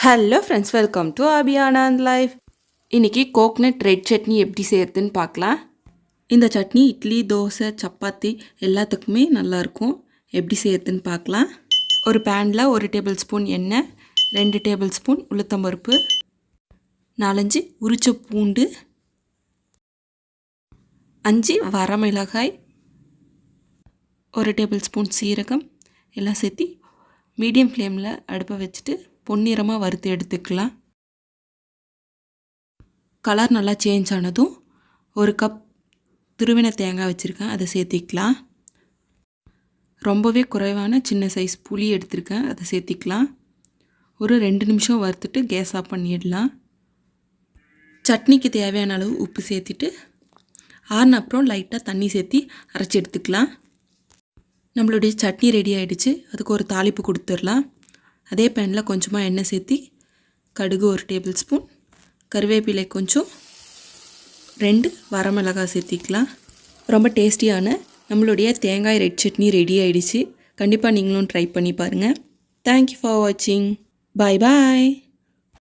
Hello friends, welcome to Abhiyanand life. இன்றைக்கி coconut red chutney எப்படி செய்யறதுன்னு பார்க்கலாம். இந்த சட்னி இட்லி, தோசை, சப்பாத்தி எல்லாத்துக்குமே நல்லாயிருக்கும். எப்படி செய்யறதுன்னு பார்க்கலாம். ஒரு பேனில் 1 டேபிள் ஸ்பூன் எண்ணெய், 2 டேபிள் ஸ்பூன் உளுத்தம்பருப்பு, 4-5 உரிச்ச பூண்டு, 5 வரமிளகாய், 1 டேபிள் ஸ்பூன் சீரகம் எல்லாம் சேர்த்து மீடியம் ஃப்ளேமில் அடுப்பை வச்சுட்டு பொன்னிறமாக வறுத்து எடுத்துக்கலாம். கலர் நல்லா சேஞ்ச் ஆனதும் 1 கப் துருவின தேங்காய் வச்சுருக்கேன், அதை சேர்த்திக்கலாம். ரொம்பவே குறைவான சின்ன சைஸ் புளி எடுத்திருக்கேன், அதை சேர்த்திக்கலாம். ஒரு 2 நிமிஷம் வறுத்துட்டு கேஸ் ஆஃப் பண்ணிடலாம். சட்னிக்கு தேவையான அளவு உப்பு சேர்த்திட்டு ஆறின அப்புறம் லைட்டாக தண்ணி சேர்த்தி அரைச்சி எடுத்துக்கலாம். நம்மளுடைய சட்னி ரெடி ஆகிடுச்சு. அதுக்கு ஒரு தாளிப்பு கொடுத்துடலாம். அதே பேனில் கொஞ்சமாக எண்ணெய் சேர்த்தி கடுகு 1 டேபிள் ஸ்பூன், கருவேப்பிலை கொஞ்சம், 2 வரமிளகாய் சேர்த்திக்கலாம். ரொம்ப டேஸ்டியான நம்மளுடைய தேங்காய் ரெட் சட்னி ரெடி ஆகிடுச்சு. கண்டிப்பாக நீங்களும் ட்ரை பண்ணி பாருங்கள். தேங்க்யூ ஃபார் வாட்சிங். பாய் பாய்.